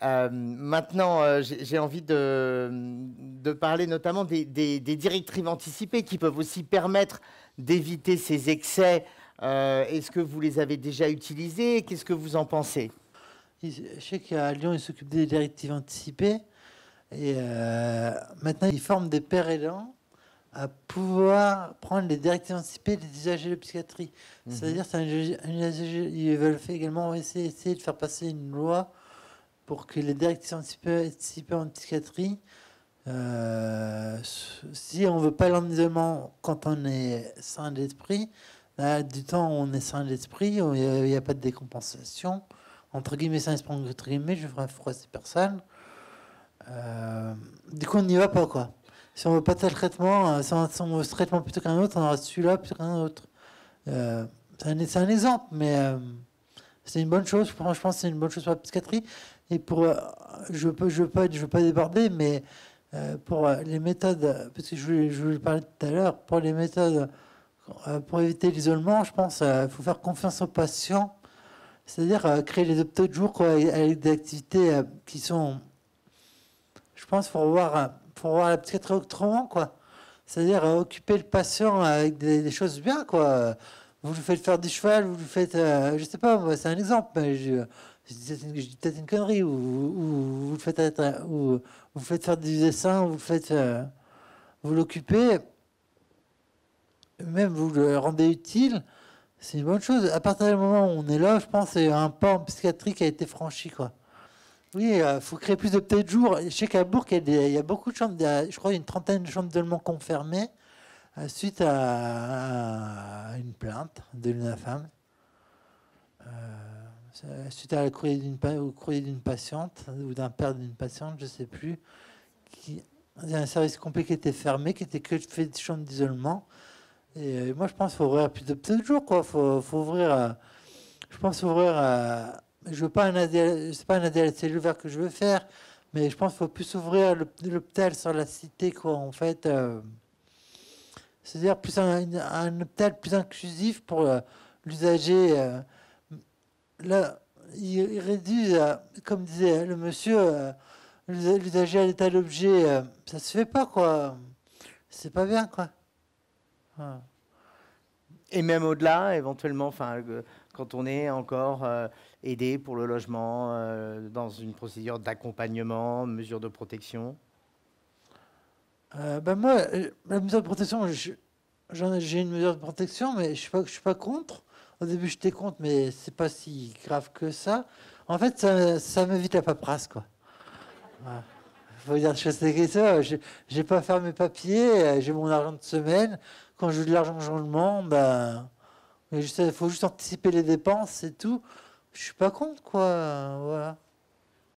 Maintenant, j'ai envie de parler notamment des directives anticipées qui peuvent aussi permettre d'éviter ces excès. Est-ce que vous les avez déjà utilisées? Qu'est-ce que vous en pensez? Je sais qu'à Lyon, ils s'occupent des directives anticipées. Et maintenant, ils forment des pères aidants à pouvoir prendre les directives anticipées des usagers de psychiatrie. C'est-à-dire, ils veulent également essayer de faire passer une loi pour que les directives anticipées en psychiatrie, si on ne veut pas aller en isolement quand on est sain d'esprit, du temps où on est sain d'esprit, il n'y a pas de décompensation. Entre guillemets, sain d'esprit, entre guillemets, je ferai froisser personne. Du coup, on n'y va pas, quoi. Si on veut pas tel traitement, si on veut ce traitement plutôt qu'un autre, on aura celui-là plutôt qu'un autre. C'est un exemple, mais c'est une bonne chose. Je pense que c'est une bonne chose pour la psychiatrie. Et pour, je veux pas déborder, mais pour les méthodes, parce que je voulais parler tout à l'heure, pour les méthodes pour éviter l'isolement, je pense qu'il faut faire confiance aux patients, c'est-à-dire créer les hôpitaux de jour, quoi, avec des activités qui sont, je pense, pour voir la psychiatrie autrement, quoi. C'est-à-dire occuper le patient avec des choses bien, quoi. Vous lui faites faire du cheval, vous lui faites, je sais pas, c'est un exemple, mais je dis peut-être une connerie, ou vous le faites ou vous faites faire du dessin, vous le faites, vous l'occupez, même vous le rendez utile, c'est une bonne chose. À partir du moment où on est là, je pense c'est un pas en psychiatrie qui a été franchi, quoi. Oui, il faut créer plus de peut-être jours. Je sais qu'à Bourg, il y a beaucoup de chambres, je crois une trentaine de chambres d'isolement confirmées suite à une plainte de l'UNAFAM. Suite à au courrier d'une patiente ou d'un père d'une patiente, je ne sais plus, il y a un service complet qui était fermé, qui était que fait de chambres d'isolement. Et moi, je pense qu'il faut ouvrir plus de peut-être jours, quoi. Faut ouvrir. Je pense ouvrir. Je veux pas un ADL, c'est pas un ADL cellulaire que je veux faire, mais je pense qu'il faut plus ouvrir l'hôpital sur la cité, quoi. En fait, c'est-à-dire plus un hôpital plus inclusif pour l'usager. Là, il réduit, comme disait le monsieur, l'usager à l'état d'objet. Ça se fait pas, quoi. C'est pas bien, quoi. Voilà. Et même au-delà, éventuellement, enfin, quand on est encore aidé pour le logement, dans une procédure d'accompagnement, mesure de protection. Ben moi, la mesure de protection, j'ai une mesure de protection, mais je suis pas contre. Au début, j'étais contre, mais c'est pas si grave que ça. En fait, ça m'évite la paperasse, quoi. Voilà. Faut dire je sais que ça. J'ai pas à faire mes papiers, j'ai mon argent de semaine. Quand je veux de l'argent, je le demande. Ben, il faut juste anticiper les dépenses, c'est tout. Je suis pas contre, quoi. Voilà.